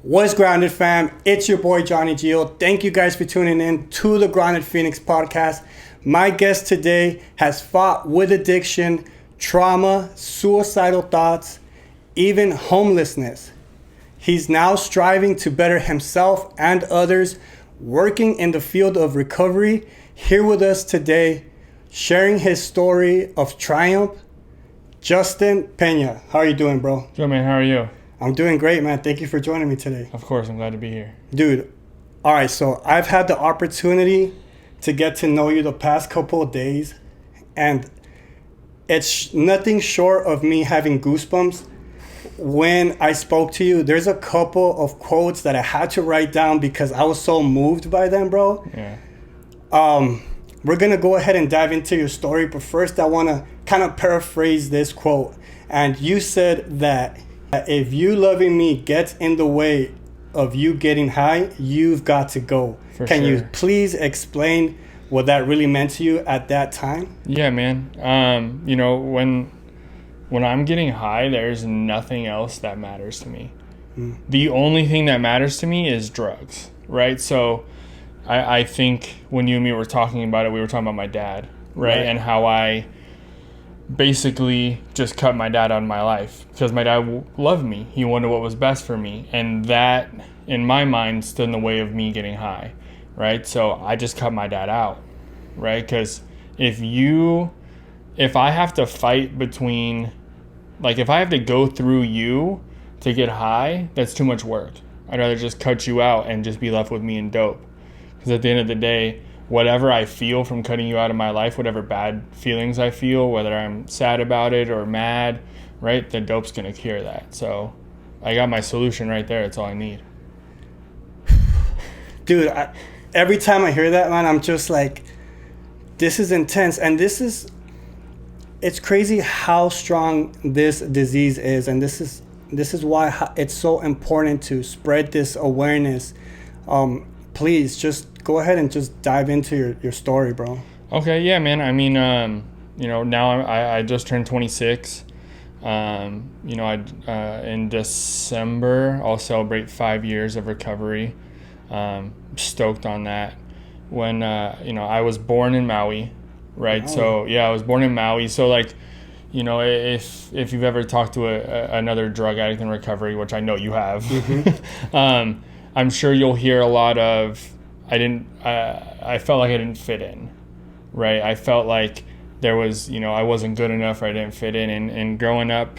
What's Grounded, fam? It's your boy Johnny Gio. Thank you guys for tuning in to the Grounded Phoenix podcast. My guest today has fought with addiction, trauma, suicidal thoughts, even homelessness. He's now striving to better himself and others, working in the field of recovery. Here with us today, sharing his story of triumph, Justin Peña. How are you doing, bro? Good, man. How are you? I'm doing great, man. Thank you for joining me today. Of course, I'm glad to be here. Dude, all right, so I've had the opportunity to get to know you the past couple of days, and it's nothing short of me having goosebumps. When I spoke to you, there's a couple of quotes that I had to write down because I was so moved by them, bro. Yeah. We're going to go ahead and dive into your story, but first I want to kind of paraphrase this quote. And you said that if you loving me gets in the way of you getting high, you've got to go. Can you please explain what that really meant to you at that time? Yeah, man. When I'm getting high, there's nothing else that matters to me. The only thing that matters to me is drugs, right? So I think when you and me were talking about it, we were talking about my dad, right? And how I basically just cut my dad out of my life because my dad loved me. He wanted what was best for me. And that, in my mind, stood in the way of me getting high, right? So I just cut my dad out, right? Because if I have to fight between, like if I have to go through you to get high, that's too much work. I'd rather just cut you out and just be left with me and dope. Because at the end of the day, whatever I feel from cutting you out of my life, whatever bad feelings I feel, whether I'm sad about it or mad, right, the dope's going to cure that. So I got my solution right there. That's all I need. Dude, every time I hear that, man, I'm just like, this is intense. And it's crazy how strong this disease is. And this is why it's so important to spread this awareness. Please just go ahead and just dive into your story, bro. Okay, yeah, man. I mean, now I just turned 26. In December, I'll celebrate 5 years of recovery. Stoked on that. When, I was born in Maui, right? Wow. So, yeah, I was born in Maui. So, like, if you've ever talked to another drug addict in recovery, which I know you have, mm-hmm. I'm sure you'll hear a lot of, I felt like I didn't fit in, right? I felt like there was, I wasn't good enough or I didn't fit in. And growing up,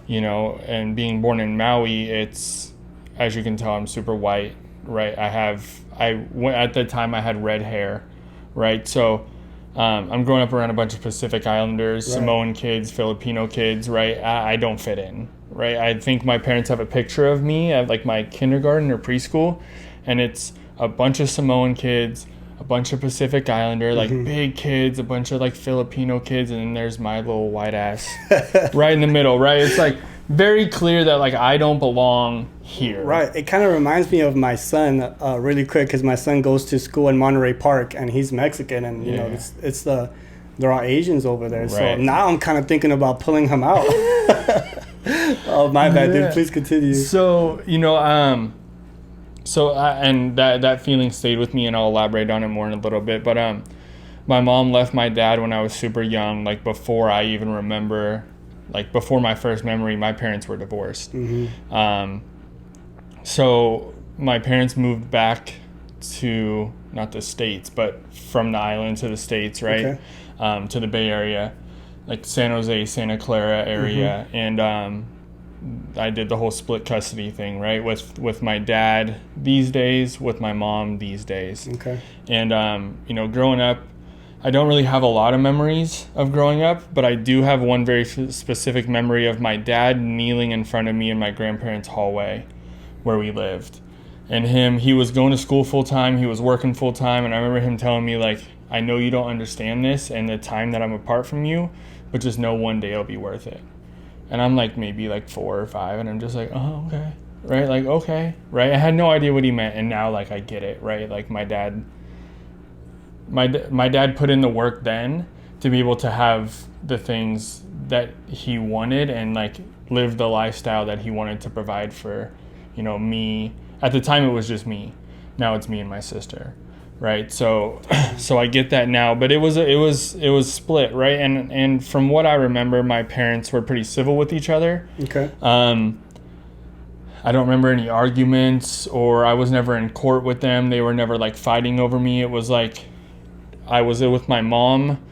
and being born in Maui, it's, as you can tell, I'm super white, right? At the time I had red hair, right? So I'm growing up around a bunch of Pacific Islanders, right. Samoan kids, Filipino kids, right? I don't fit in, right? I think my parents have a picture of me at like my kindergarten or preschool, and it's a bunch of Samoan kids, a bunch of Pacific Islander, like mm-hmm. big kids, a bunch of like Filipino kids, and then there's my little white ass right in the middle, right? It's like very clear that like I don't belong here. Right. It kind of reminds me of my son really quick, because my son goes to school in Monterey Park and he's Mexican, and there are Asians over there. Right. So now I'm kind of thinking about pulling him out. Oh, my bad, dude. Please continue. So, and that feeling stayed with me, and I'll elaborate on it more in a little bit. But my mom left my dad when I was super young, like before I even remember, like before my first memory, my parents were divorced. Mm-hmm. So my parents moved back to, not the States, but from the island to the States, right? Okay. To the Bay Area, like San Jose, Santa Clara area. Mm-hmm. And I did the whole split custody thing, right? With my dad these days, with my mom these days. Okay. And, growing up, I don't really have a lot of memories of growing up, but I do have one very specific memory of my dad kneeling in front of me in my grandparents' hallway where we lived. And he was going to school full time, he was working full time, and I remember him telling me, like, I know you don't understand this and the time that I'm apart from you, but just know one day it'll be worth it. And I'm like maybe like 4 or 5, and I'm just like, oh, okay, right? Like, okay, right? I had no idea what he meant, and now like I get it, right? Like my dad put in the work then to be able to have the things that he wanted and like live the lifestyle that he wanted to provide for me. At the time, it was just me. Now it's me and my sister, right? So I get that now, but it was split, right? And from what I remember, my parents were pretty civil with each other. Okay. I don't remember any arguments, or I was never in court with them. They were never like fighting over me. It was like I was with my mom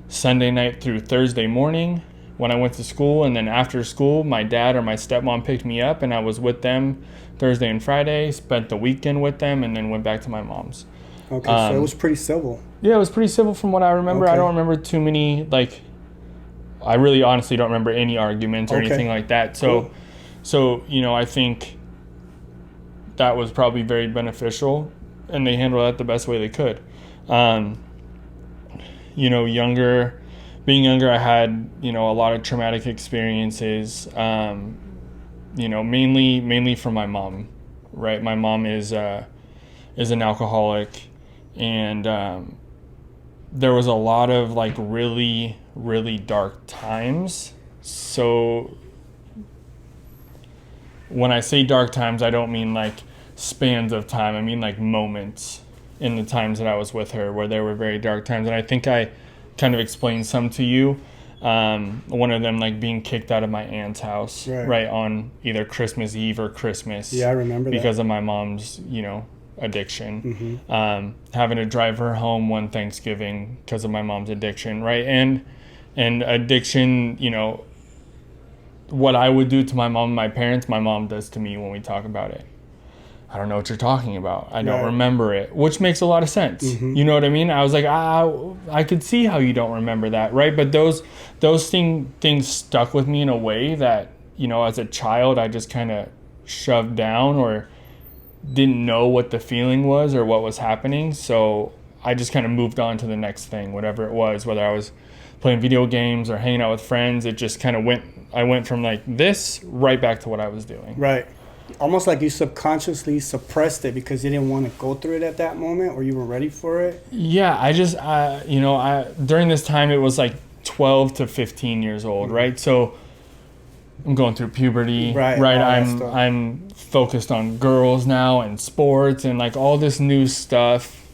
Sunday night through Thursday morning when I went to school, and then after school, my dad or my stepmom picked me up, and I was with them Thursday and Friday, spent the weekend with them, and then went back to my mom's. Okay, so it was pretty civil. Yeah, it was pretty civil from what I remember. Okay. I don't remember too many, like, I really honestly don't remember any arguments or anything like that. So, Cool. So, I think that was probably very beneficial, and they handled that the best way they could. Being younger, I had, a lot of traumatic experiences, mainly from my mom, right? My mom is an alcoholic, and there was a lot of like really, really dark times. So when I say dark times, I don't mean like spans of time. I mean like moments in the times that I was with her where there were very dark times. And I think I kind of explained some to you. One of them like being kicked out of my aunt's house, right on either Christmas Eve or Christmas. Yeah, I remember because that. of my mom's, addiction. Having to drive her home one Thanksgiving because of my mom's addiction, right? And addiction, what I would do to my mom and my parents, my mom does to me when we talk about it. I don't know what you're talking about. I don't remember it, which makes a lot of sense. You know what I mean? I was like, I could see how you don't remember that, right? But those things stuck with me in a way that, as a child, I just kind of shoved down or didn't know what the feeling was or what was happening. So I just kind of moved on to the next thing, whatever it was, whether I was playing video games or hanging out with friends. It just kind of I went from like this right back to what I was doing. Right. Almost like you subconsciously suppressed it because you didn't want to go through it at that moment, or you were ready for it. Yeah, I just, during this time, it was like 12 to 15 years old, right? So I'm going through puberty, right? I'm focused on girls now and sports and like all this new stuff.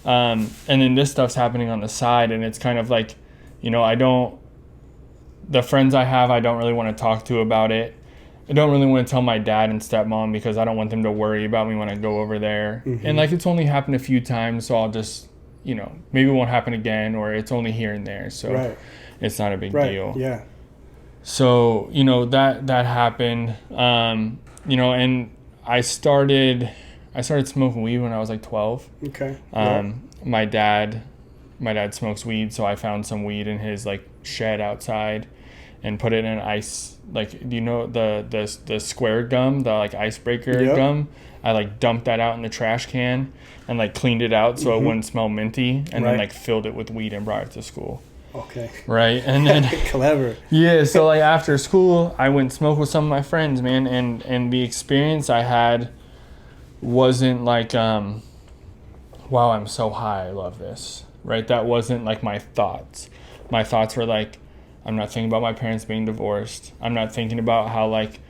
And then this stuff's happening on the side, and it's kind of like, the friends I have, I don't really want to talk to about it. I don't really want to tell my dad and stepmom because I don't want them to worry about me when I go over there. And like, it's only happened a few times, so I'll just, maybe it won't happen again, or it's only here and there. So it's not a big deal. Yeah. So, that happened, and I started smoking weed when I was like 12. Okay. My dad smokes weed, so I found some weed in his like shed outside and put it in ice, like, the square gum, the like icebreaker gum. I like dumped that out in the trash can and like cleaned it out so it wouldn't smell minty, and then like filled it with weed and brought it to school. Okay. Right. And then clever. Yeah. So like after school, I went and smoked with some of my friends, man, and the experience I had wasn't like, wow, I'm so high, I love this. Right? That wasn't like my thoughts. My thoughts were like, I'm not thinking about my parents being divorced. I'm not thinking about how like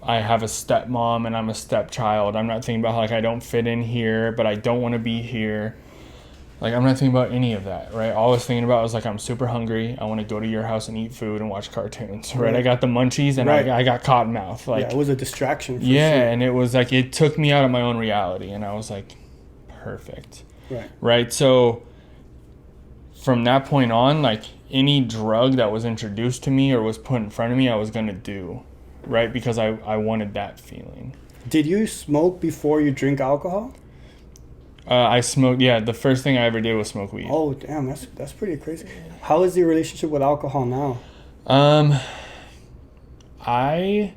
I have a stepmom and I'm a stepchild. I'm not thinking about how like I don't fit in here, but I don't want to be here. Like, I'm not thinking about any of that, right? All I was thinking about was like, I'm super hungry. I want to go to your house and eat food and watch cartoons, right? I got the munchies and I got cotton mouth. Like, it was a distraction. For sure. And it was like, it took me out of my own reality, and I was like, perfect. Right. So from that point on, like, any drug that was introduced to me or was put in front of me, I was going to do, right? Because I wanted that feeling. Did you smoke before you drink alcohol? I smoked, the first thing I ever did was smoke weed. Oh, damn, that's pretty crazy. How is your relationship with alcohol now? I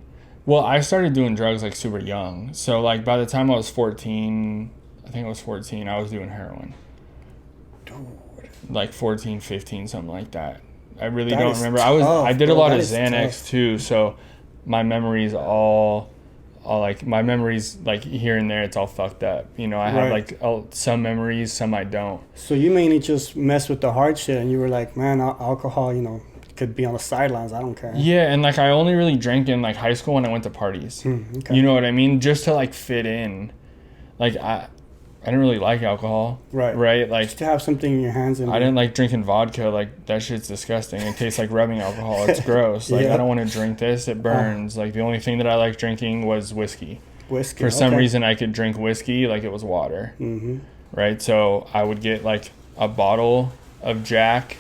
started doing drugs like super young. So like by the time I was 14, I was doing heroin. Like 14, 15, something like that. I really don't remember. I did a lot of Xanax too, so my memories all like, my memories like here and there, it's all fucked up. I have like some memories, some I don't. So you mainly just mess with the hard shit, and you were like, man, alcohol, could be on the sidelines. I don't care. Yeah, and like I only really drank in like high school when I went to parties. Okay. You know what I mean? Just to like fit in. Like I didn't really like alcohol. Right? Like just to have something in your hands. And I didn't like drinking vodka. Like that shit's disgusting. It tastes like rubbing alcohol. It's gross. Like I don't want to drink this. It burns. Like the only thing that I liked drinking was whiskey. For some reason, I could drink whiskey like it was water. Mm-hmm. Right? So I would get like a bottle of Jack,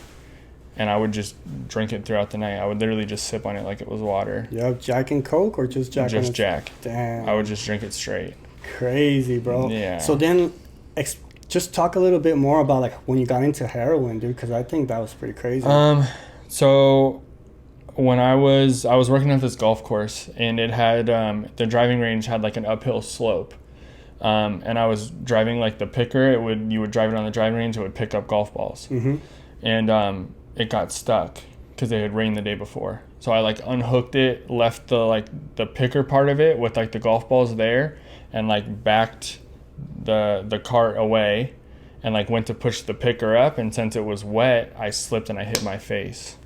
and I would just drink it throughout the night. I would literally just sip on it like it was water. You have Jack and Coke or just Jack? Just Jack. Damn. I would just drink it straight. Crazy, bro. Yeah. So then, just talk a little bit more about like when you got into heroin, dude, because I think that was pretty crazy. So when I was working at this golf course, and it had the driving range had like an uphill slope, and I was driving like the picker. You would drive it on the driving range. It would pick up golf balls, and it got stuck because it had rained the day before. So I like unhooked it, left the picker part of it with like the golf balls there, and like backed the cart away, and like went to push the picker up, and since it was wet, I slipped and I hit my face.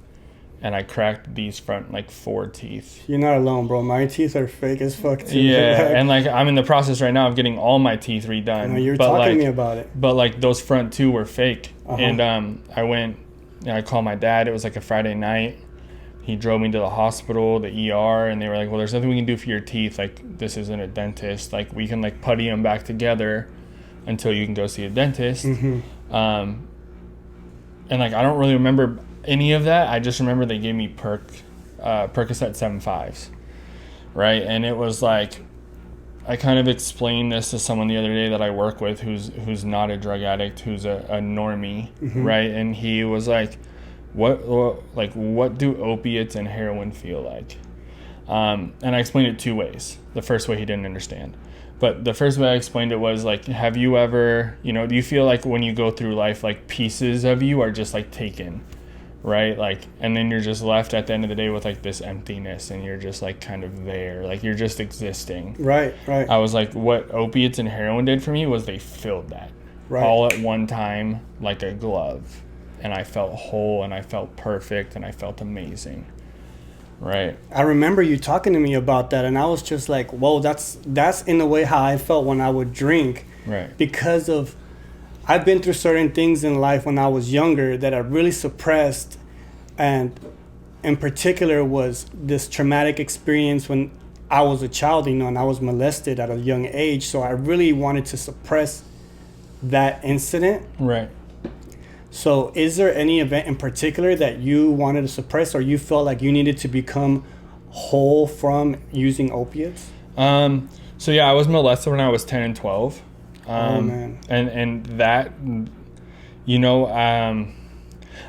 And I cracked these front like 4 teeth. You're not alone, bro. My teeth are fake as fuck too. Yeah, and like I'm in the process right now of getting all my teeth redone. You were talking to me about it. But like those front 2 were fake. And I went and I called my dad. It was like a Friday night. He drove me to the hospital, the ER, and they were like, well, there's nothing we can do for your teeth. Like, this isn't a dentist. Like, we can like putty them back together until you can go see a dentist. And like I don't really remember any of that. I just remember they gave me Percocet 7.5s, right? And it was like, I kind of explained this to someone the other day that I work with who's not a drug addict, who's a normie, right? And he was like, what do opiates and heroin feel like? And I explained it 2 ways. The first way he didn't understand, but the first way I explained it was like, have you ever, do you feel like when you go through life, like pieces of you are just like taken, right? Like, and then you're just left at the end of the day with like this emptiness, and you're just like kind of there, like you're just existing. Right. I was like, what opiates and heroin did for me was they filled that all at one time like a glove, and I felt whole, and I felt perfect, and I felt amazing. Right. I remember you talking to me about that, and I was just like, whoa, that's in a way how I felt when I would drink. Right. Because of I've been through certain things in life when I was younger that I really suppressed, and in particular was this traumatic experience when I was a child, and I was molested at a young age. So I really wanted to suppress that incident. Right. So is there any event in particular that you wanted to suppress, or you felt like you needed to become whole from using opiates? So yeah, I was molested when I was 10 and 12. Oh man. And that, I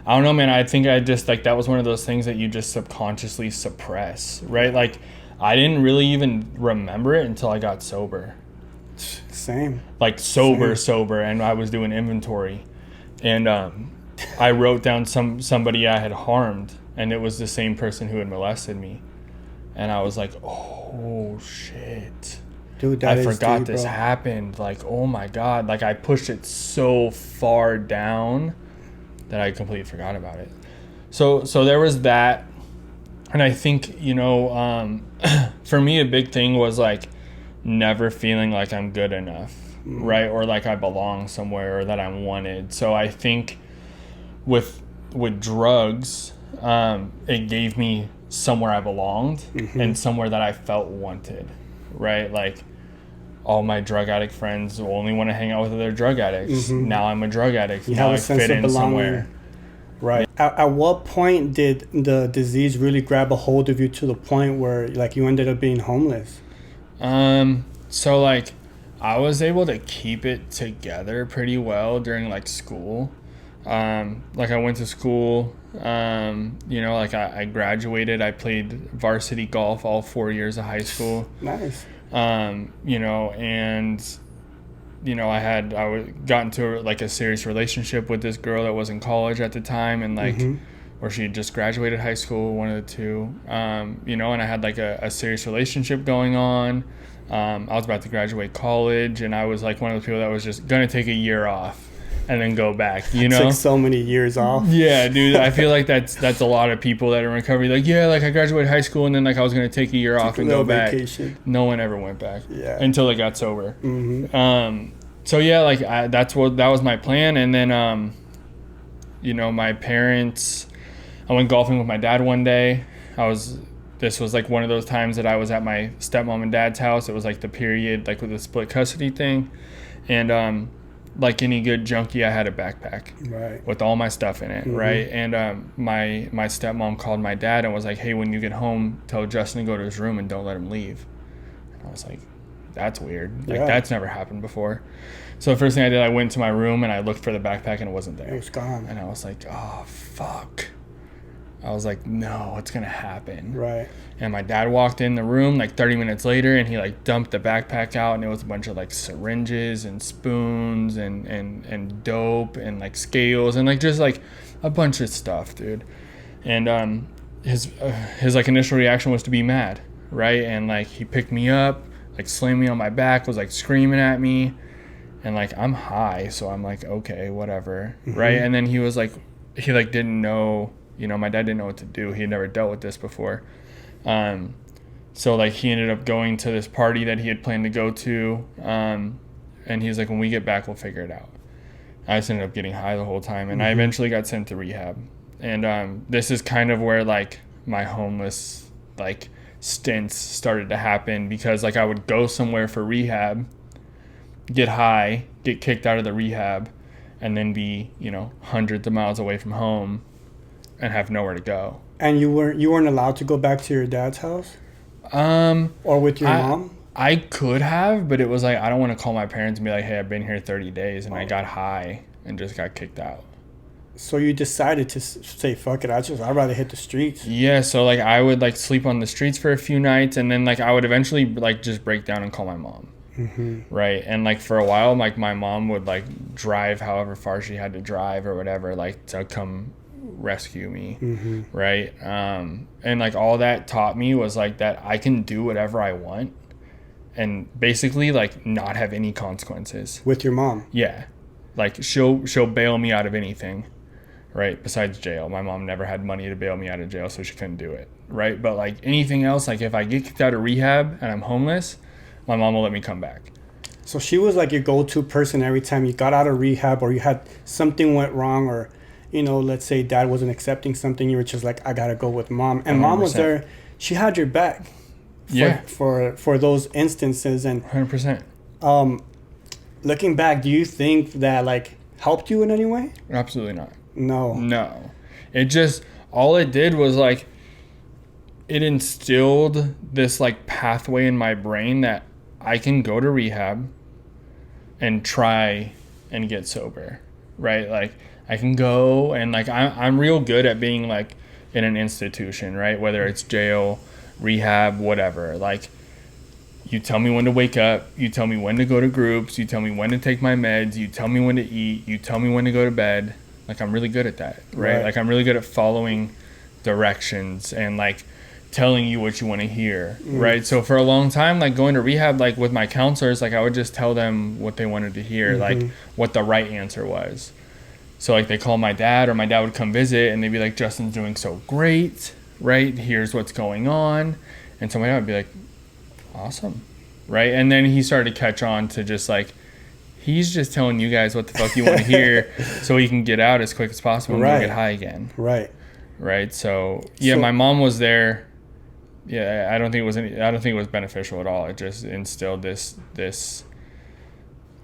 don't know, man. I think I just like, that was one of those things that you just subconsciously suppress, right? Like I didn't really even remember it until I got sober. Same. Like sober, and I was doing inventory, and I wrote down somebody I had harmed, and it was the same person who had molested me, and I was like, oh shit. Dude, I forgot this happened. Like, oh my God. Like, I pushed it so far down that I completely forgot about it. So there was that. And I think, for me, a big thing was like never feeling like I'm good enough, right? Or like I belong somewhere, or that I'm wanted. So I think with drugs, it gave me somewhere I belonged and somewhere that I felt wanted, right? Like, all my drug addict friends only want to hang out with other drug addicts. Now I'm a drug addict. Now I fit in somewhere. Right. At what point did the disease really grab a hold of you to the point where like you ended up being homeless? So like I was able to keep it together pretty well during like school. Like I went to school, like I graduated. I played varsity golf all 4 years of high school. Nice. And I got into like a serious relationship with this girl that was in college at the time, and like or she had just graduated high school, one of the two, and I had like a serious relationship going on. I was about to graduate college, and I was like one of those people that was just gonna take a year off, and then go back, you know? Took so many years off. Yeah, dude. I feel like that's a lot of people that are in recovery. Like, yeah, like I graduated high school and then like I was gonna take a year off and go back. Vacation. No one ever went back. Yeah. Until they got sober. Mm-hmm. So yeah, like that was my plan. And then, you know, my parents. I went golfing with my dad one day. This was like one of those times that I was at my stepmom and dad's house. It was like the period, like with the split custody thing. And like any good junkie, I had a backpack with all my stuff in it, right? And my stepmom called my dad and was like, hey, when you get home, tell Justin to go to his room and don't let him leave. And I was like, that's weird. Like, that's never happened before. So the first thing I did, I went to my room and I looked for the backpack and it wasn't there. It was gone. And I was like, oh, fuck. I was like, no, what's going to happen? Right. And my dad walked in the room like 30 minutes later and he like dumped the backpack out and it was a bunch of like syringes and spoons and dope and like scales and like just like a bunch of stuff, dude. And his like initial reaction was to be mad, right? And like he picked me up, like slammed me on my back, was like screaming at me. And like I'm high, so I'm like, okay, whatever, right? And then he was like, he like didn't know. You know, my dad didn't know what to do. He had never dealt with this before. So, like, he ended up going to this party that he had planned to go to. And he's like, when we get back, we'll figure it out. I just ended up getting high the whole time. And I eventually got sent to rehab. And this is kind of where, like, my homeless, like, stints started to happen. Because, like, I would go somewhere for rehab, get high, get kicked out of the rehab, and then be, you know, hundreds of miles away from home. And have nowhere to go. And you weren't allowed to go back to your dad's house? Or with your mom? I could have, but it was like, I don't want to call my parents and be like, hey, I've been here 30 days and I got high and just got kicked out. So you decided to say, fuck it, I'd rather hit the streets. Yeah, so like I would like sleep on the streets for a few nights and then like I would eventually like just break down and call my mom. Right. And like for a while, like my mom would like drive however far she had to drive or whatever, like to come rescue me, right? And like all that taught me was like that I can do whatever I want and basically like not have any consequences. With your mom? Yeah. Like she'll bail me out of anything, right? Besides jail. My mom never had money to bail me out of jail, so she couldn't do it, right? But like anything else, like if I get kicked out of rehab and I'm homeless, my mom will let me come back. So she was like your go-to person every time you got out of rehab or you had something went wrong or, you know, let's say dad wasn't accepting something, you were just like, I gotta go with mom. And 100%. Mom was there. She had your back for those instances. And 100%. Looking back, do you think that like helped you in any way? Absolutely not. No. It just, all it did was like, it instilled this like pathway in my brain that I can go to rehab and try and get sober, right? Like I can go and like I'm real good at being like in an institution, right? Whether it's jail, rehab, whatever. Like you tell me when to wake up, you tell me when to go to groups, you tell me when to take my meds, you tell me when to eat, you tell me when to go to bed. Like I'm really good at that, right? Like I'm really good at following directions and like telling you what you want to hear, right? So for a long time, like going to rehab, like with my counselors, like I would just tell them what they wanted to hear, like what the right answer was. So like they call my dad or my dad would come visit and they'd be like, Justin's doing so great, right? Here's what's going on. And so my dad would be like, awesome, right? And then he started to catch on to just like, he's just telling you guys what the fuck you want to hear so he can get out as quick as possible and go get high again. Right. So yeah, my mom was there. Yeah, I don't think it was beneficial at all. It just instilled this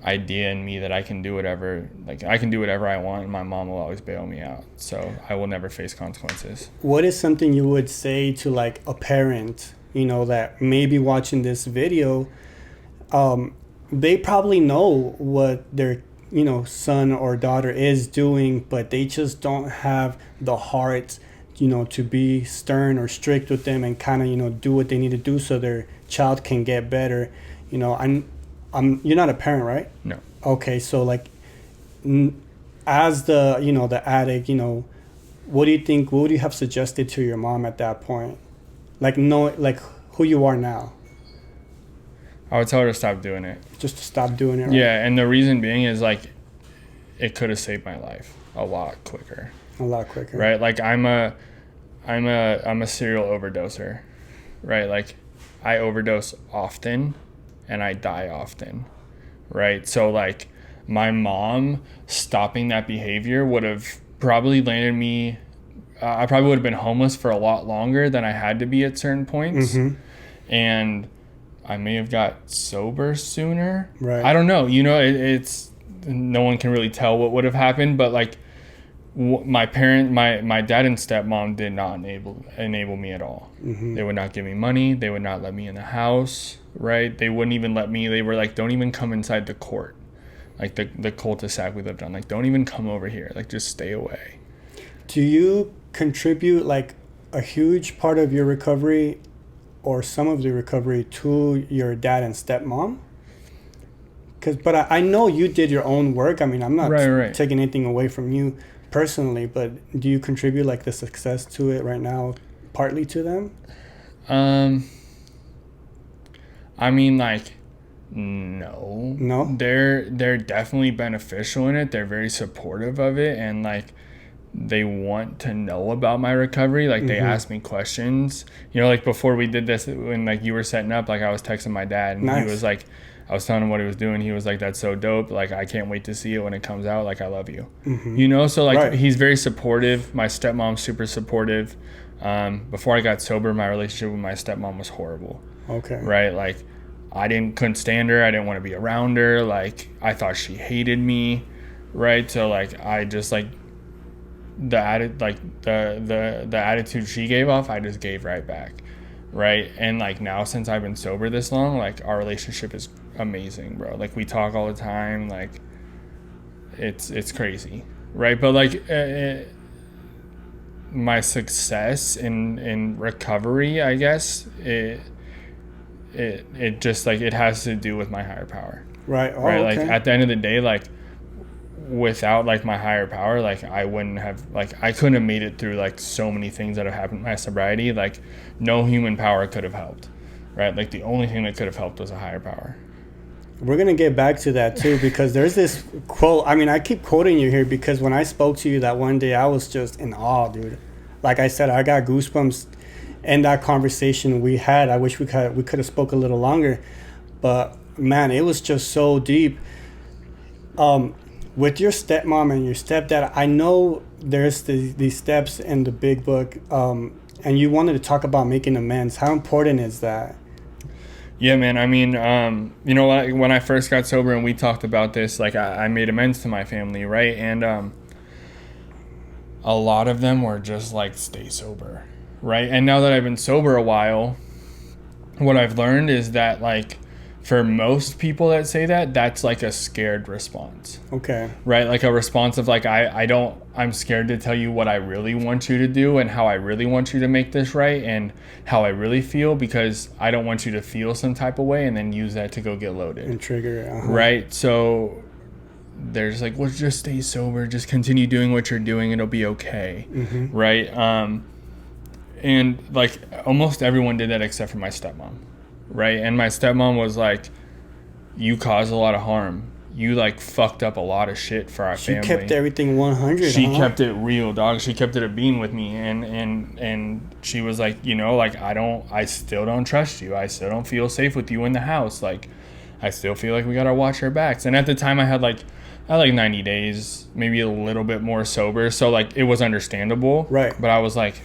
idea in me that I can do whatever I want and my mom will always bail me out. So I will never face consequences. What is something you would say to like a parent, you know, that may be watching this video? They probably know what their, you know, son or daughter is doing, but they just don't have the heart, you know, to be stern or strict with them and kind of, you know, do what they need to do so their child can get better. You know, you're not a parent, right? No. Okay, so like, as the, you know, the addict, you know, what would you have suggested to your mom at that point? Like, who you are now. I would tell her to stop doing it. Just to stop doing it, right? Yeah, and the reason being is like, it could have saved my life a lot quicker. A lot quicker. Right? Like I'm a serial overdoser. Right? Like I overdose often and I die often. Right? So like my mom stopping that behavior would have probably landed me, I probably would have been homeless for a lot longer than I had to be at certain points. Mm-hmm. And I may have got sober sooner. Right. I don't know. You know, it's no one can really tell what would have happened, but like my dad and stepmom did not enable me at all. Mm-hmm. They would not give me money. They would not let me in the house. Right. They wouldn't even let me. They were like, don't even come inside the court. Like the cul-de-sac we lived on. Like, don't even come over here. Like, just stay away. Do you contribute like a huge part of your recovery or some of the recovery to your dad and stepmom? But I know you did your own work. I mean, I'm not taking anything away from you personally, but do you contribute like the success to it right now partly to them? I mean, like, no. They're definitely beneficial in it. They're very supportive of it, and like they want to know about my recovery. Like they ask me questions. You know, like before we did this, when like you were setting up, like I was texting my dad, and he was like, I was telling him what he was doing. He was like, "That's so dope. Like I can't wait to see it when it comes out. Like I love you." You know, so like he's very supportive. My stepmom's super supportive. Before I got sober, my relationship with my stepmom was horrible. Okay. Right, like. I couldn't stand her. I didn't want to be around her. Like I thought she hated me, right? So like I just like the attitude she gave off, I just gave right back, right? And like now since I've been sober this long, like our relationship is amazing, bro. Like we talk all the time. Like it's crazy, right? But like my success in recovery, I guess it just like it has to do with my higher power, right? Right. Okay. Like at the end of the day, like without like my higher power, like I wouldn't have, like I couldn't have made it through like so many things that have happened in my sobriety. Like no human power could have helped, right? Like the only thing that could have helped was a higher power. We're gonna get back to that too, because there's this quote. I mean, I keep quoting you here because when I spoke to you that one day, I was just in awe, dude. Like I said, I got goosebumps. And that conversation we had, I wish we could have spoke a little longer, but man, it was just so deep. With your stepmom and your stepdad, I know there's these steps in the big book, and you wanted to talk about making amends. How important is that? Yeah, man. I mean, you know, when I first got sober and we talked about this, like I made amends to my family, right? And a lot of them were just like, stay sober. Right. And now that I've been sober a while, what I've learned is that like for most people that say that, that's like a scared response. Okay. Right. Like a response of like, I'm scared to tell you what I really want you to do and how I really want you to make this right and how I really feel, because I don't want you to feel some type of way and then use that to go get loaded. And trigger it. Right. So they're just like, well, just stay sober. Just continue doing what you're doing. It'll be okay. Right. And like almost everyone did that except for my stepmom, right? And my stepmom was like, you caused a lot of harm. You like fucked up a lot of shit for our family. She kept everything 100. She kept it real, dog. She kept it a bean with me. And she was like, you know, like I still don't trust you. I still don't feel safe with you in the house. Like I still feel like we gotta watch our backs. And at the time I had like 90 days, maybe a little bit more sober. So like it was understandable. Right. But I was like,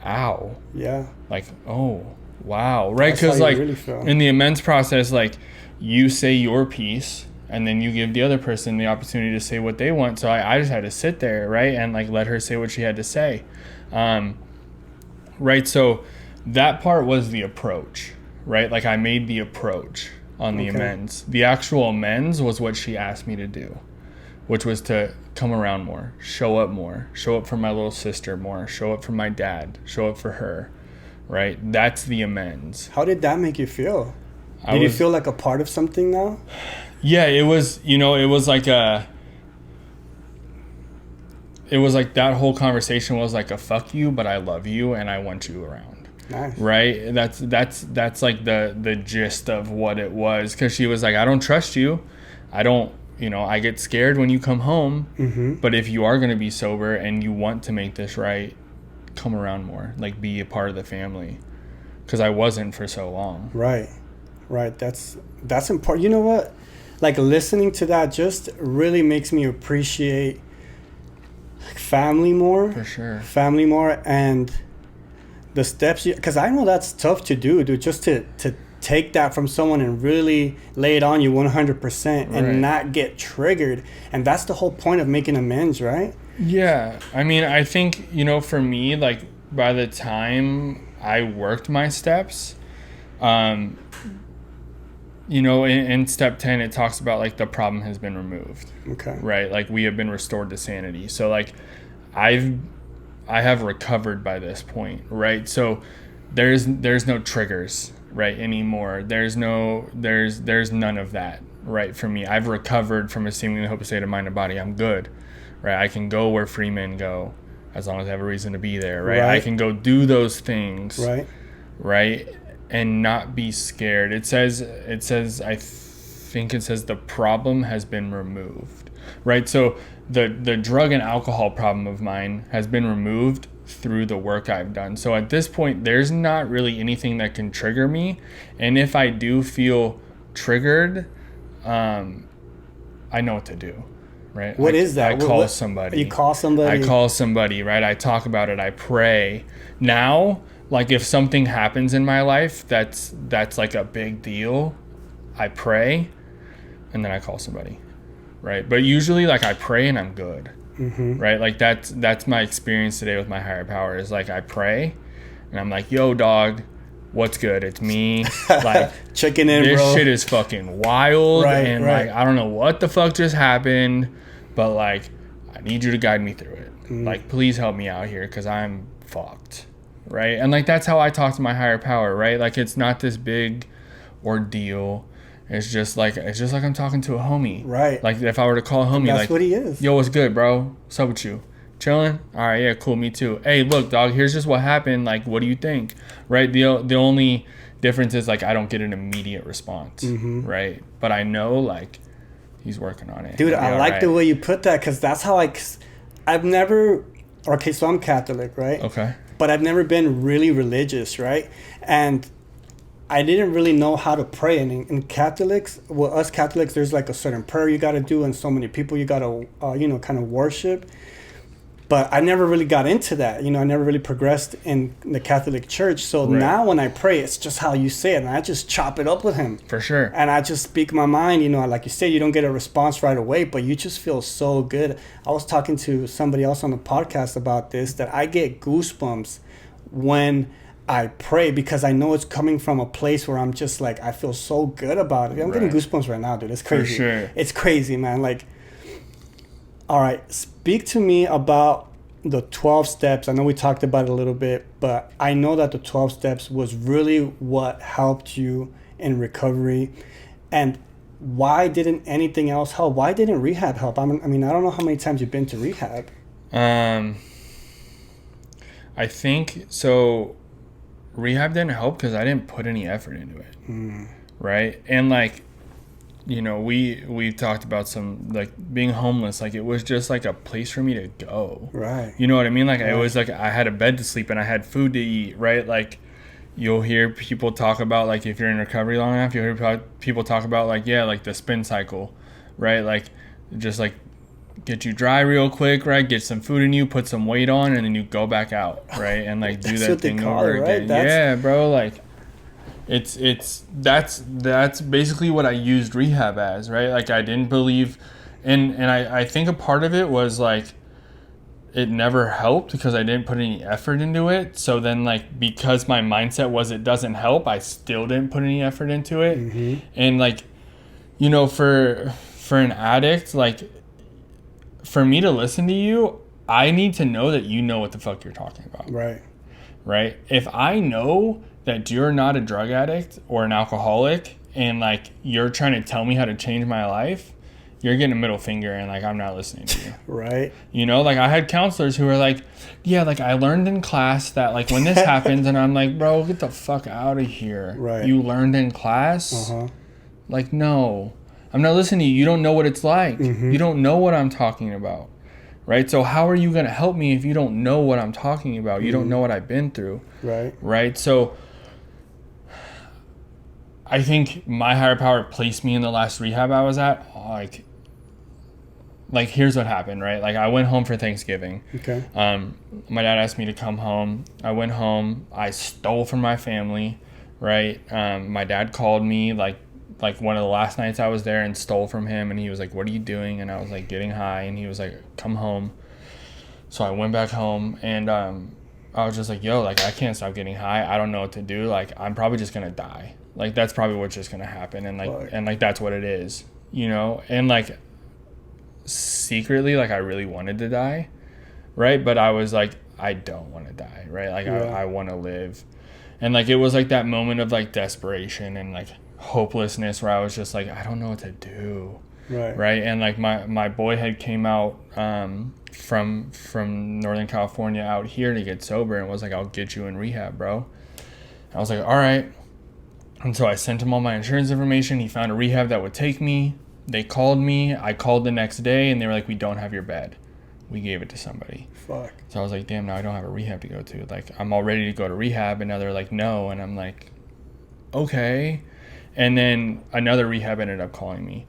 ow. Yeah. Like, oh, wow. Right? Because like really in the amends process, like you say your piece and then you give the other person the opportunity to say what they want. So I just had to sit there, right? And like let her say what she had to say. Right? So that part was the approach, right? Like I made the approach on the amends. The actual amends was what she asked me to do, which was to come around more, show up for my little sister more, show up for my dad, show up for her, right? That's the amends. How did that make you feel? Did you feel like a part of something now? Yeah, it was, you know, it was like that whole conversation was like a fuck you, but I love you and I want you around. Nice. Right? That's like the gist of what it was. Cause she was like, I don't trust you. I don't you know, I get scared when you come home, Mm-hmm. but if you are going to be sober and you want to make this right, come around more, like be a part of the family, because I wasn't for so long. Right. That's important. You know what? Like listening to that just really makes me appreciate family more. For sure. Family more, and the steps, because I know that's tough to do, dude, just to take that from someone and really lay it on you 100% and not get triggered. And that's the whole point of making amends, right? Yeah. I mean, I think, you know, for me, like by the time I worked my steps, you know, in step 10, it talks about like the problem has been removed. Okay. Right. Like we have been restored to sanity. So like I have recovered by this point. Right. So there's no triggers, right, anymore. There's none of that, right, for me. I've recovered from a seemingly hopeless state of mind and body. I'm good, right? I can go where free men go as long as I have a reason to be there, right? I can go do those things, right, and not be scared. It says I think it says the problem has been removed, right? So the drug and alcohol problem of mine has been removed through the work I've done. So at this point, there's not really anything that can trigger me. And if I do feel triggered, I know what to do, right? What is that? I call somebody. You call somebody? I call somebody, right? I talk about it. I pray. Now, like if something happens in my life that's like a big deal, I pray and then I call somebody, right? But usually like I pray and I'm good. Mm-hmm. Right, like that's my experience today with my higher power. Is like I pray, and I'm like, "Yo, dog, what's good? It's me." Like checking in, this bro. shit is fucking wild, and like I don't know what the fuck just happened, but like I need you to guide me through it. Like please help me out here because I'm fucked, right? And like that's how I talk to my higher power, right? Like it's not this big ordeal. It's just like I'm talking to a homie. Right. Like if I were to call a homie, that's like, what he is. Yo, what's good, bro? What's up with you? Chilling? All right, yeah, cool, me too. Hey, look, dog, here's just what happened. Like, what do you think? Right? The only difference is like I don't get an immediate response, right? But I know like he's working on it. Dude, I like the way you put that because that's how I've never. Okay, so I'm Catholic, right? Okay. But I've never been really religious, right? And I didn't really know how to pray. And in Catholics, well, us Catholics, there's like a certain prayer you got to do and so many people you got to, kind of worship. But I never really got into that. You know, I never really progressed in the Catholic Church. So now when I pray, it's just how you say it. And I just chop it up with him. For sure. And I just speak my mind. You know, like you say, you don't get a response right away, but you just feel so good. I was talking to somebody else on the podcast about this, that I get goosebumps when I pray because I know it's coming from a place where I'm just like, I feel so good about it. I'm getting goosebumps right now, dude. It's crazy. For sure. It's crazy, man. Like, all right, speak to me about the 12 steps. I know we talked about it a little bit, but I know that the 12 steps was really what helped you in recovery. And why didn't anything else help? Why didn't rehab help? I mean, I don't know how many times you've been to rehab. I think so. Rehab didn't help because I didn't put any effort into it, right? And like, you know, we talked about some like being homeless. Like it was just like a place for me to go, right? You know what I mean? Like it was like I had a bed to sleep and I had food to eat, right? Like you'll hear people talk about like if you're in recovery long enough, you'll hear people talk about like like the spin cycle, right? Like just like get you dry real quick, right? Get some food in you, put some weight on, and then you go back out, right? And like do that thing over again. Right? Yeah, bro. Like that's basically what I used rehab as, right? Like I didn't believe, and I think a part of it was like it never helped because I didn't put any effort into it. So then like because my mindset was it doesn't help, I still didn't put any effort into it. And like, you know, for an addict, like for me to listen to you, I need to know that you know what the fuck you're talking about. Right? If I know that you're not a drug addict or an alcoholic and like you're trying to tell me how to change my life, you're getting a middle finger and like I'm not listening to you. Right. You know, like I had counselors who were like, yeah, like I learned in class that like when this happens, and I'm like, bro, get the fuck out of here. Right. You learned in class? Like, no. I'm not listening to you. You don't know what it's like. Mm-hmm. You don't know what I'm talking about, right? So how are you going to help me if you don't know what I'm talking about? You don't know what I've been through, right? So I think my higher power placed me in the last rehab I was at. Like here's what happened, right? Like I went home for Thanksgiving. Okay. My dad asked me to come home. I went home. I stole from my family, right? My dad called me like one of the last nights I was there and stole from him. And he was like, what are you doing? And I was like, getting high. And he was like, come home. So I went back home and I was just like, yo, like I can't stop getting high. I don't know what to do. Like I'm probably just going to die. Like that's probably what's just going to happen. And like that's what it is, you know? And like secretly, like I really wanted to die, right? But I was like, I don't want to die, right? Like I want to live. And like it was like that moment of like desperation and like hopelessness where I was just like, I don't know what to do, right? And like my boy had came out from Northern California out here to get sober and was like, I'll get you in rehab, bro. I was like, all right. And so I sent him all my insurance information. He found a rehab that would take me. They called me. I called the next day and they were like, we don't have your bed. We gave it to somebody. Fuck. So I was like, damn, now I don't have a rehab to go to. Like, I'm all ready to go to rehab. And now they're like, no. And I'm like, okay. And then another rehab ended up calling me,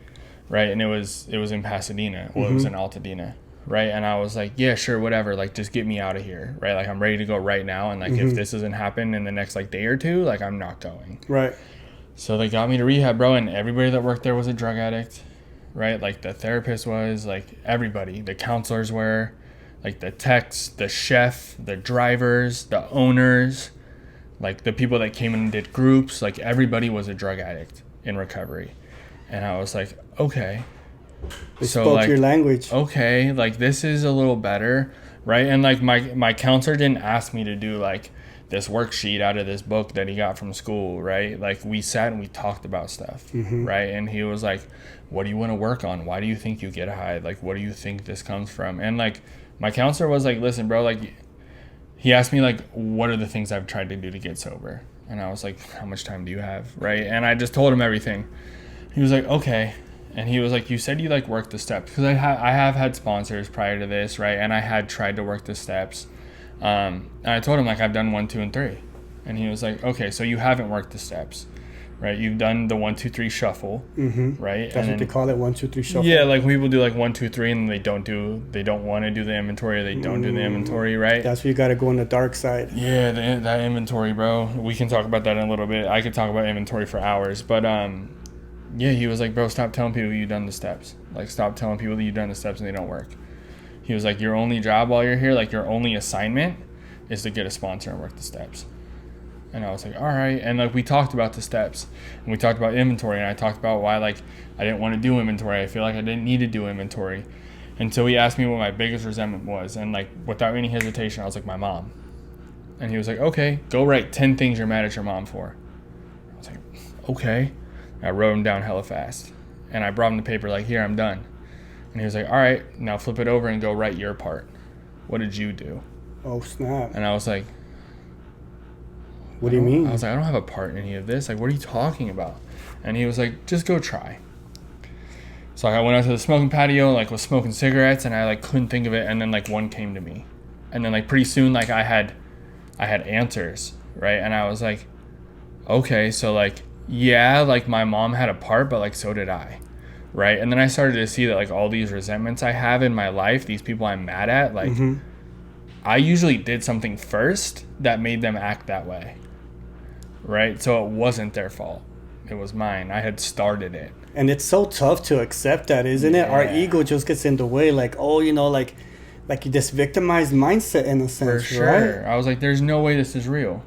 right? And it was in Pasadena. Well, it was in Altadena, right? And I was like, yeah, sure, whatever. Like, just get me out of here, right? Like, I'm ready to go right now. And like, if this doesn't happen in the next like day or two, like, I'm not going. Right. So they got me to rehab, bro. And everybody that worked there was a drug addict, right? Like the therapist was, like everybody, the counselors were, like the techs, the chef, the drivers, the owners, like the people that came in and did groups, like everybody was a drug addict in recovery. And I was like, okay. They spoke like, your language. Okay, like this is a little better, right? And like my counselor didn't ask me to do like this worksheet out of this book that he got from school, right? Like we sat and we talked about stuff, right? And he was like, what do you want to work on? Why do you think you get high? Like, what do you think this comes from? And like my counselor was like, listen, bro, like he asked me like, what are the things I've tried to do to get sober? And I was like, how much time do you have, right? And I just told him everything. He was like, okay. And he was like, you said you like work the steps, because I have had sponsors prior to this, right? And I had tried to work the steps. And I told him like I've done 1, 2, and 3, and he was like, okay, so you haven't worked the steps, right? You've done the 1, 2, 3 shuffle, right? That's what they call it, 1, 2, 3 shuffle. Yeah, like people do like 1, 2, 3, and they don't want to do the inventory, or they don't do the inventory, right? That's where you got to go on the dark side. Yeah, that inventory, bro. We can talk about that in a little bit. I could talk about inventory for hours, but yeah, he was like, bro, stop telling people you've done the steps. Like, stop telling people that you've done the steps and they don't work. He was like, your only job while you're here, like your only assignment is to get a sponsor and work the steps. And I was like, all right. And like we talked about the steps and we talked about inventory, and I talked about why like I didn't want to do inventory. I feel like I didn't need to do inventory until he asked me what my biggest resentment was. And like without any hesitation, I was like, my mom. And he was like, okay, go write 10 things you're mad at your mom for. I was like, okay. I wrote them down hella fast. And I brought him the paper like, here, I'm done. And he was like, all right, now flip it over and go write your part. What did you do? Oh, snap. And I was like, what do you mean? I was like, I don't have a part in any of this. Like, what are you talking about? And he was like, just go try. So I went out to the smoking patio, like was smoking cigarettes, and I like couldn't think of it. And then like one came to me. And then like pretty soon, like I had answers, right? And I was like, okay, so like, yeah, like my mom had a part, but like so did I, right? And then I started to see that like all these resentments I have in my life, these people I'm mad at, like I usually did something first that made them act that way, right? So it wasn't their fault. It was mine. I had started it. And it's so tough to accept that, isn't it? Our ego just gets in the way, like, oh, you know, like this victimized mindset in a sense, for sure. right? I was like, there's no way this is real.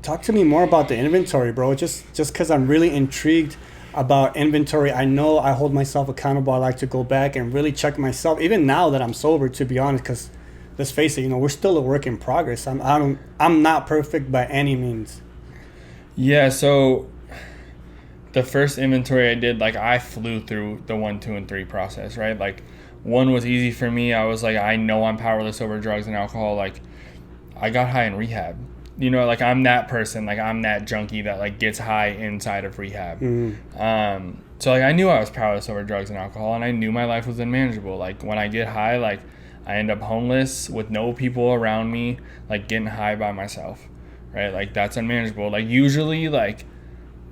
Talk to me more about the inventory, bro. Just because I'm really intrigued about inventory. I know I hold myself accountable. I like to go back and really check myself, even now that I'm sober, to be honest, because let's face it, you know, we're still a work in progress. I'm not perfect by any means. Yeah, so the first inventory I did, like I flew through the 1, 2, and 3 process, right? Like 1 was easy for me. I was like, I know I'm powerless over drugs and alcohol. Like I got high in rehab. you know, like I'm that person, like I'm that junkie that like gets high inside of rehab. So like I knew I was powerless over drugs and alcohol, and I knew my life was unmanageable. Like when I get high, like I end up homeless with no people around me, like getting high by myself, right? Like that's unmanageable. Like usually like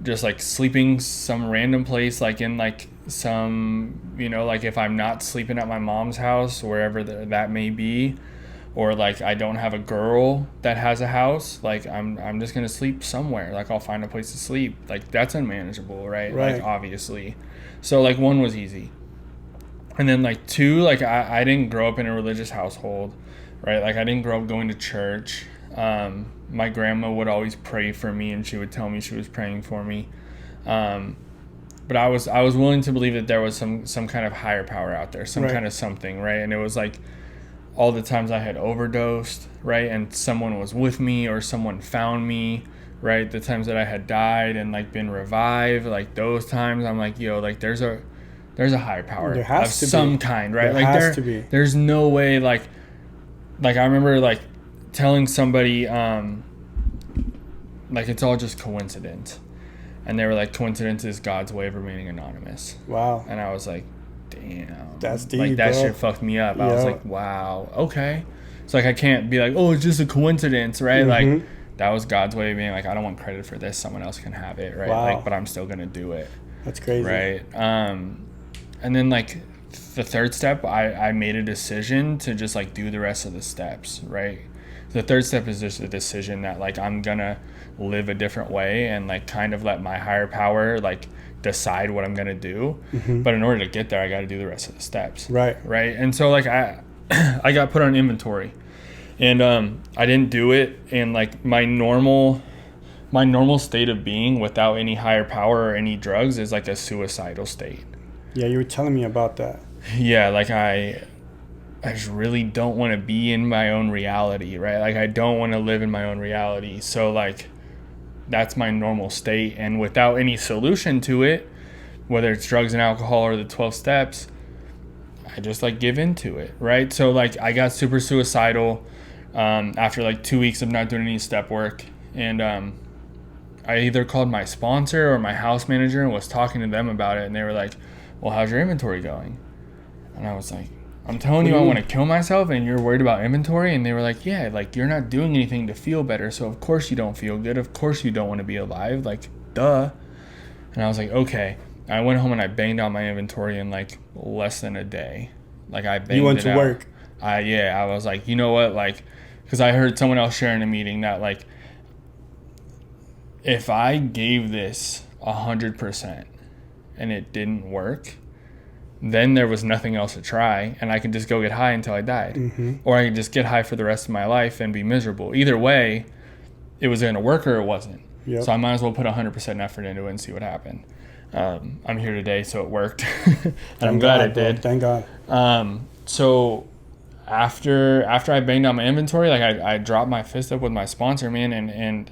just like sleeping some random place, like in like some, you know, like if I'm not sleeping at my mom's house, wherever that may be, or like I don't have a girl that has a house, like I'm just gonna sleep somewhere. Like I'll find a place to sleep. Like that's unmanageable, right? Like obviously. So like 1 was easy. And then like 2, like I didn't grow up in a religious household, right? Like I didn't grow up going to church. My grandma would always pray for me, and she would tell me she was praying for me. But I was willing to believe that there was some kind of higher power out there, some kind of something, right? And it was like all the times I had overdosed, right? And someone was with me, or someone found me, right? The times that I had died and like been revived, like those times I'm like, yo, like there's a higher power of some kind, right? Like has to be. There's no way, like I remember like telling somebody, like it's all just coincidence. And they were like, coincidence is God's way of remaining anonymous. Wow. And I was like, damn. That's deep, like that bro. shit fucked me up. I was like, wow, okay. It's like I can't be like, oh, it's just a coincidence, right? Like that was God's way of being like, I don't want credit for this. Someone else can have it, right? Wow. Like, but I'm still gonna do it. That's crazy. Right. And then like the 3rd step, I made a decision to just like do the rest of the steps, right? The 3rd step is just a decision that like I'm gonna live a different way and like kind of let my higher power like decide what I'm gonna do. But in order to get there, I got to do the rest of the steps. Right. And so like I got put on inventory, and I didn't do it in like my normal state of being without any higher power or any drugs is like a suicidal state. Yeah, you were telling me about that. Yeah, like I just really don't want to be in my own reality, right? Like I don't want to live in my own reality. So like that's my normal state, and without any solution to it, whether it's drugs and alcohol or the 12 steps, I just like give into it, right? So like I got super suicidal after like 2 weeks of not doing any step work, and I either called my sponsor or my house manager and was talking to them about it, and they were like, well, how's your inventory going? And I was like, I'm telling you I want to kill myself and you're worried about inventory? And they were like, yeah, like you're not doing anything to feel better, so of course you don't feel good, of course you don't want to be alive, like duh. And I was like, okay. I went home and I banged out my inventory in like less than a day. Like I banged it out. You went to work? I was like, you know what, like, because I heard someone else share in a meeting that like if I gave this 100% and it didn't work, then there was nothing else to try, and I could just go get high until I died. Or I could just get high for the rest of my life and be miserable. Either way, it was going to work or it wasn't. So I might as well put 100% effort into it and see what happened. I'm here today, so it worked. And I'm glad it did. Thank God. So after I banged out my inventory, like I dropped my fist up with my sponsor, man, and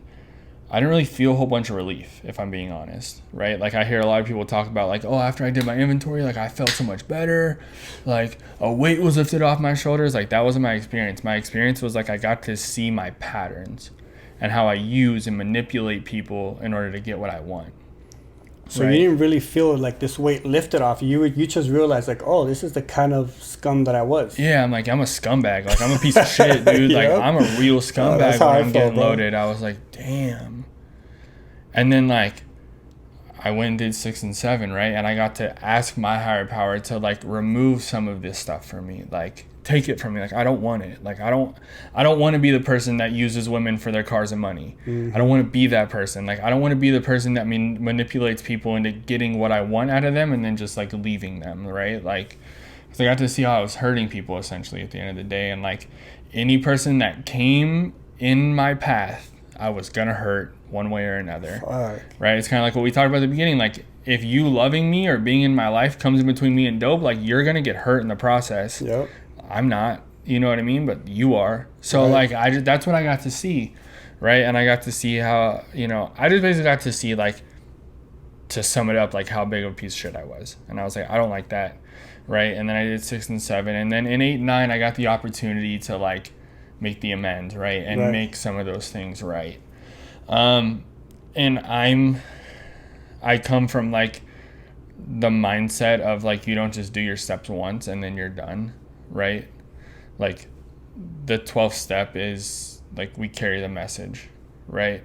I didn't really feel a whole bunch of relief, if I'm being honest, right? Like I hear a lot of people talk about like, oh, after I did my inventory, like I felt so much better. Like a weight was lifted off my shoulders. Like that wasn't my experience. My experience was like I got to see my patterns and how I use and manipulate people in order to get what I want. So you didn't really feel like this weight lifted off you. You just realized like, oh, this is the kind of scum that I was. Yeah, I'm like, I'm a scumbag. Like I'm a piece of shit, dude. Like I'm a real scumbag when I'm getting loaded. I was like, damn. And then like I went and did 6 and 7, right? And I got to ask my higher power to like remove some of this stuff from me. Like take it from me. Like I don't want it. Like I don't want to be the person that uses women for their cars and money. I don't want to be that person. Like I don't want to be the person that manipulates people into getting what I want out of them and then just like leaving them, right? Like, because I got to see how I was hurting people essentially at the end of the day, and like any person that came in my path, I was gonna hurt one way or another. Right? It's kind of like what we talked about at the beginning. Like if you loving me or being in my life comes in between me and dope, like you're gonna get hurt in the process. I'm not, you know what I mean? But you are. So like that's what I got to see, right? And I got to see how, you know, I just basically got to see like, to sum it up, like how big of a piece of shit I was. And I was like, I don't like that, right? And then I did 6 and 7, and then in 8 and 9 I got the opportunity to like make the amends, right? And Right. make some of those things right. And I come from like the mindset of like, you don't just do your steps once and then you're done, right? Like the 12th step is like, we carry the message, right?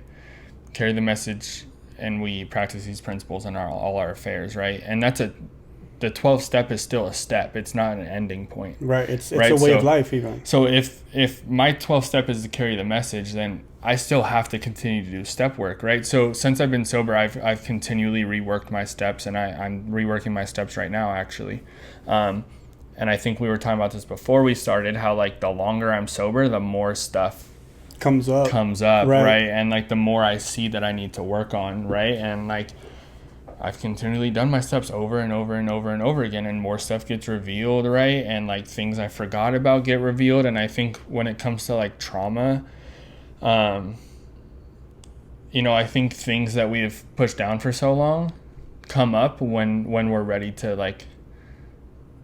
Carry the message, and we practice these principles in all our affairs, right? And the 12th step is still a step. It's not an ending point. Right. It's right? a way of life even. So if my 12th step is to carry the message, then I still have to continue to do step work, right? So since I've been sober, I've continually reworked my steps, and I'm reworking my steps right now, actually. And I think we were talking about this before we started, how like the longer I'm sober, the more stuff comes up, right? And like the more I see that I need to work on, right? And like I've continually done my steps over and over and over and over again, and more stuff gets revealed, right? And like things I forgot about get revealed. And I think when it comes to like trauma, you know, I think things that we've pushed down for so long come up when we're ready to like,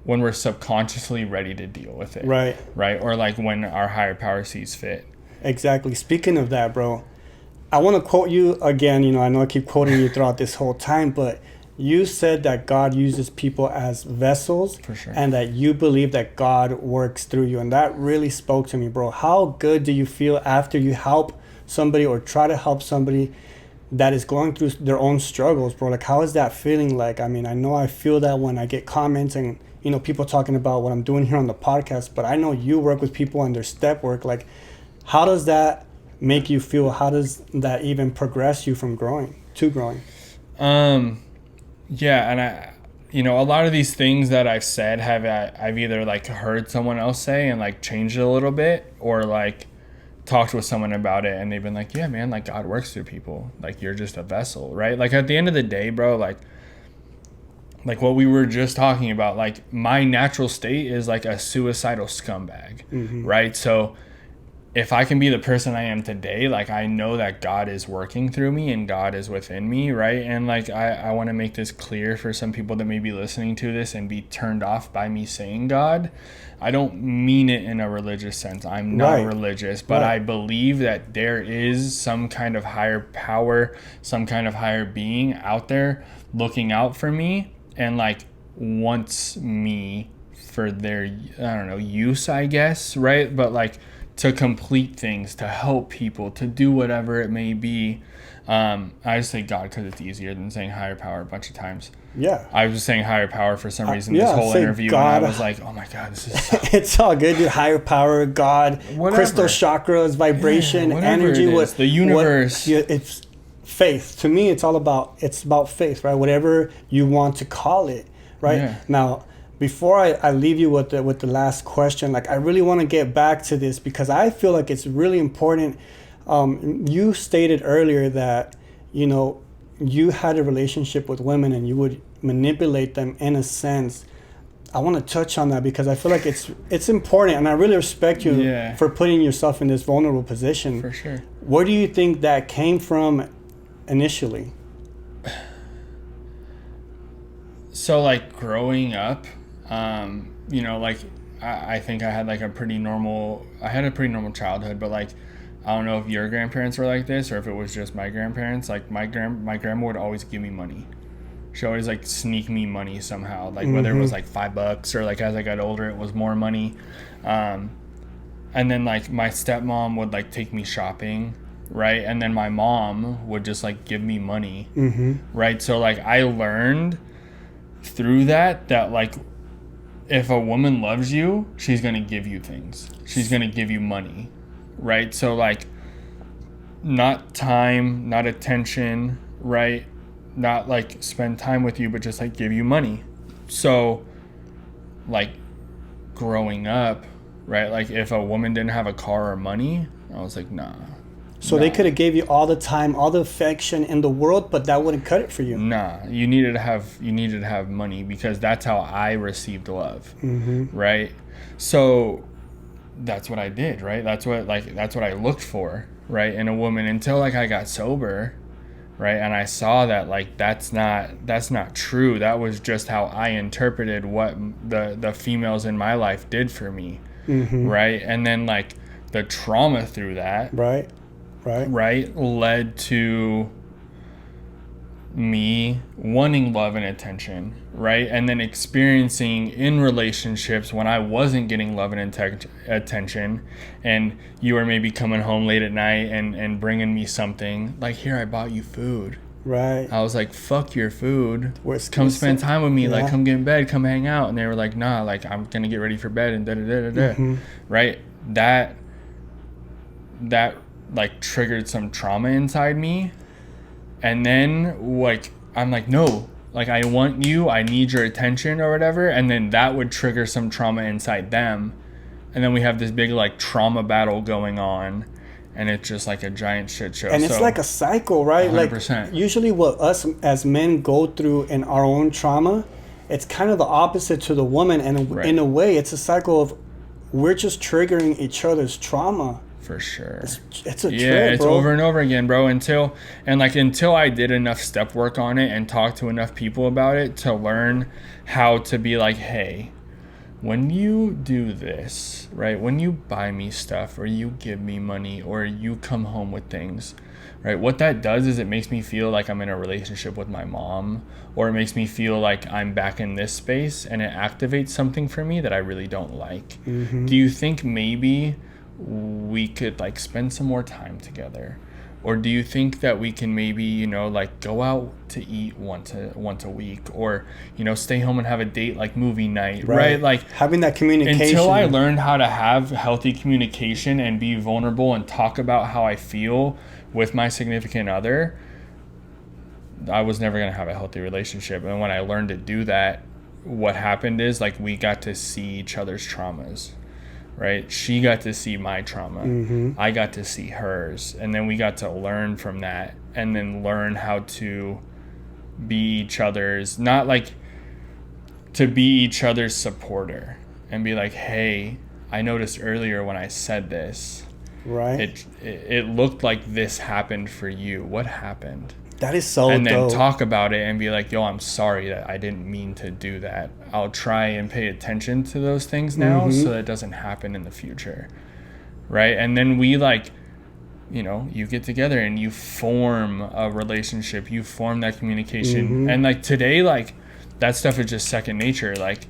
when we're subconsciously ready to deal with it, right? Or like when our higher power sees fit. Exactly. Speaking of that, bro, I want to quote you again. You know, I know I keep quoting you throughout this whole time, but you said that God uses people as vessels. For sure. And that you believe that God works through you. And that really spoke to me, bro. How good do you feel after you help somebody or try to help somebody that is going through their own struggles, bro? Like, how is that feeling like? I mean, I know I feel that when I get comments and, you know, people talking about what I'm doing here on the podcast, but I know you work with people on their step work. Like, how does that make you feel? How does that even progress you from growing? Yeah, and I, you know, a lot of these things that I've said I've either like heard someone else say and like changed it a little bit, or like talked with someone about it and they've been like, yeah, man, like God works through people. Like you're just a vessel, right? Like at the end of the day, bro, like what we were just talking about, like my natural state is like a suicidal scumbag, right? So if I can be the person I am today, like I know that God is working through me and God is within me, right? And like I want to make this clear for some people that may be listening to this and be turned off by me saying God. I don't mean it in a religious sense. I'm not religious, but I believe that there is some kind of higher power, some kind of higher being out there looking out for me and like wants me for their, I don't know, use, I guess, right? But like to complete things, to help people, to do whatever it may be. I just say God because it's easier than saying higher power a bunch of times. Yeah. I was just saying higher power for some reason this whole interview, God. And I was like, oh my God, this is... It's all good, dude. Higher power, God, crystal chakras, vibration, energy. The universe. It's faith. To me, it's about faith, right? Whatever you want to call it, right? Yeah. Now, before I leave you with the last question, like I really want to get back to this because I feel like it's really important. You stated earlier that, you know, you had a relationship with women and you would manipulate them in a sense. I want to touch on that because I feel like it's important, and I really respect you for putting yourself in this vulnerable position. For sure. Where do you think that came from initially? So like growing up, you know, like I think I had like a pretty normal childhood, but like I don't know if your grandparents were like this or if it was just my grandparents. Like my grandma would always give me money. She always like sneak me money somehow, like whether it was like $5 or like as I got older it was more money. And then like my stepmom would like take me shopping, right? And then my mom would just like give me money, right? So like I learned through that like if a woman loves you, she's gonna give you things. She's gonna give you money, right? So like not time, not attention, right? Not like spend time with you, but just like give you money. So like growing up, right? Like if a woman didn't have a car or money, I was like, nah. So they could have gave you all the time, all the affection in the world, but that wouldn't cut it for you. Nah, you needed to have money because that's how I received love, right? So that's what I did, right? That's what I looked for, right? In a woman until like I got sober, right? And I saw that like that's not true. That was just how I interpreted what the females in my life did for me, right? And then like the trauma through that, right, led to me wanting love and attention, right? And then experiencing in relationships when I wasn't getting love and attention, and you were maybe coming home late at night and bringing me something like, here, I bought you food. Right. I was like, fuck your food. Come spend time with me. Yeah. Like, come get in bed, come hang out. And they were like, nah, like, I'm going to get ready for bed and da-da-da-da-da. Mm-hmm. Right? That like triggered some trauma inside me. And then like I'm like, no, like I want you, I need your attention or whatever, and then that would trigger some trauma inside them, and then we have this big like trauma battle going on, and it's just like a giant shit show. And it's like a cycle, right? 100%. Like usually what us as men go through in our own trauma, it's kind of the opposite to the woman, and in a way it's a cycle of we're just triggering each other's trauma. For sure. It's a trip, it's bro. over and over again, bro, until I did enough step work on it and talked to enough people about it to learn how to be like, hey, when you do this, right, when you buy me stuff or you give me money or you come home with things, right, what that does is it makes me feel like I'm in a relationship with my mom, or it makes me feel like I'm back in this space, and it activates something for me that I really don't like. Mm-hmm. Do you think maybe we could like spend some more time together, or do you think that we can maybe, you know, like go out to eat once a week, or, you know, stay home and have a date like movie night, right? Like having that communication. Until I learned how to have healthy communication and be vulnerable and talk about how I feel with my significant other, I was never going to have a healthy relationship. And when I learned to do that, what happened is like we got to see each other's traumas. Right? She got to see my trauma. Mm-hmm. I got to see hers. And then we got to learn from that, and then learn how to be each other's, not like to be each other's supporter and be like, hey, I noticed earlier when I said this, right? It looked like this happened for you. What happened? That is so And then dope. talk about it and be like, yo, I'm sorry that I didn't mean to do that. I'll try and pay attention to those things now so that it doesn't happen in the future. Right? And then we like, you know, you get together and you form a relationship. You form that communication. Mm-hmm. And like today, like that stuff is just second nature. Like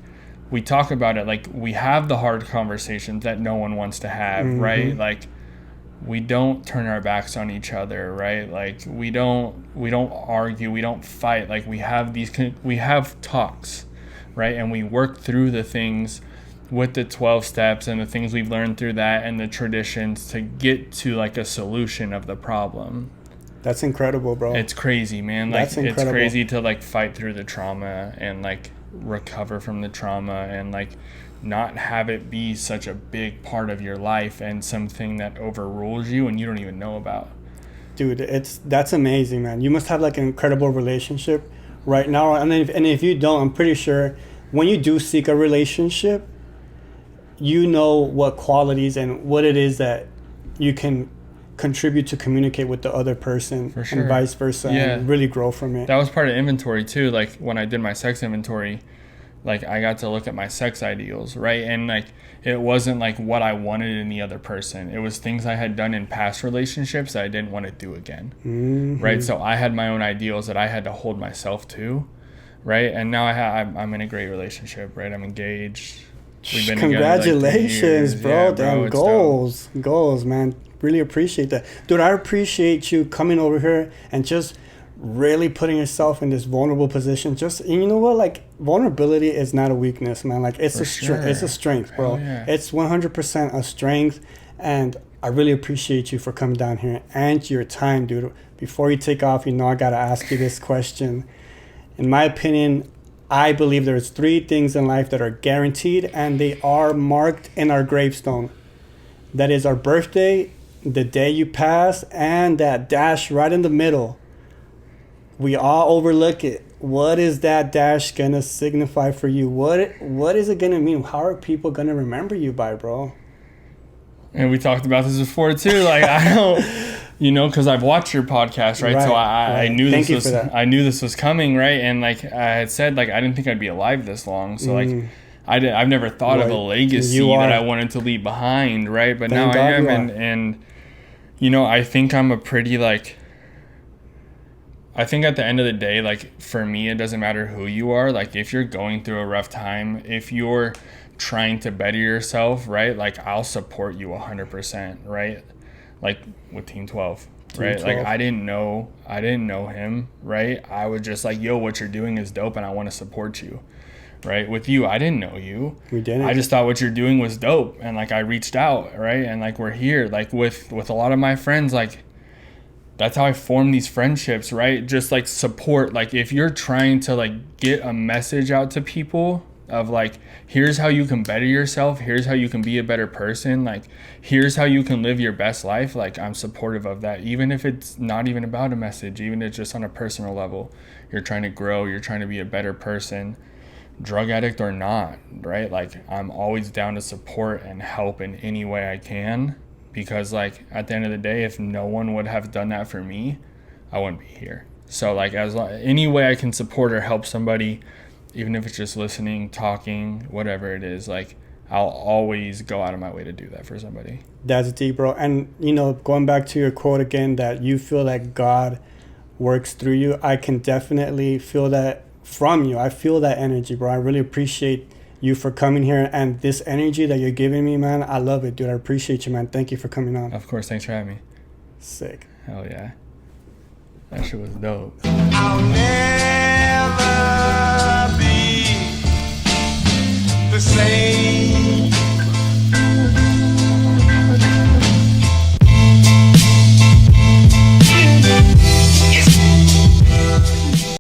we talk about it, like we have the hard conversations that no one wants to have, right? Like we don't turn our backs on each other, right? Like we don't argue, we don't fight. Like we have talks, right? And we work through the things with the 12 steps and the things we've learned through that and the traditions to get to like a solution of the problem. That's incredible, bro. It's crazy, man. Like That's incredible. It's crazy to like fight through the trauma and like recover from the trauma and like not have it be such a big part of your life and something that overrules you and you don't even know about. Dude, that's amazing, man. You must have like an incredible relationship right now. And if you don't, I'm pretty sure when you do seek a relationship, you know what qualities and what it is that you can contribute to communicate with the other person. For sure. And vice versa, and really grow from it. That was part of inventory too. Like when I did my sex inventory, like I got to look at my sex ideals, right? And like it wasn't like what I wanted in the other person. It was things I had done in past relationships that I didn't want to do again, right? So I had my own ideals that I had to hold myself to, right? And now I'm in a great relationship, right? I'm engaged. We've been Congratulations, together, like, 3 years. bro. Yeah, Damn, goals, man. Really appreciate that. Dude, I appreciate you coming over here and just really putting yourself in this vulnerable position. Just, and you know what? Like, vulnerability is not a weakness, man. Like, it's it's a strength, bro. Yeah. It's 100% a strength. And I really appreciate you for coming down here and your time, dude. Before you take off, you know I got to ask you this question. In my opinion, I believe there's 3 things in life that are guaranteed, and they are marked in our gravestone. That is our birthday, the day you pass, and that dash right in the middle. We all overlook it. What is that dash gonna signify for you? What is it gonna mean? How are people gonna remember you by, bro? And we talked about this before too. Like I don't, you know, because I've watched your podcast, right? So I knew I knew this was coming, right? And like I had said, like I didn't think I'd be alive this long. So like I've never thought of a legacy that I wanted to leave behind, right? But now I am, and you know, I think I'm a pretty like. I think at the end of the day, like for me, it doesn't matter who you are. Like if you're going through a rough time, if you're trying to better yourself, right? Like I'll support you 100%, right? Like with Team 12. Right, like I didn't know him, right? I was just like, yo, what you're doing is dope and I want to support you, right? With you, I didn't know you. We didn't. I just thought what you're doing was dope, and like I reached out, right? And like we're here, like with a lot of my friends, like that's how I form these friendships, right? Just like support. Like if you're trying to like get a message out to people of like, here's how you can better yourself, here's how you can be a better person, like here's how you can live your best life, like I'm supportive of that, even if it's not even about a message, even if it's just on a personal level. You're trying to grow, you're trying to be a better person, drug addict or not, right? Like I'm always down to support and help in any way I can, because like at the end of the day, if no one would have done that for me, I wouldn't be here. So like any way I can support or help somebody, even if it's just listening, talking, whatever it is, like I'll always go out of my way to do that for somebody. That's deep, bro. And you know, going back to your quote again, that you feel like God works through you, I can definitely feel that from you. I feel that energy, bro. I really appreciate you for coming here, and this energy that you're giving me, man, I love it, dude. I appreciate you, man. Thank you for coming on. Of course. Thanks for having me. Sick. Hell yeah. That shit was dope. I'll never be the same.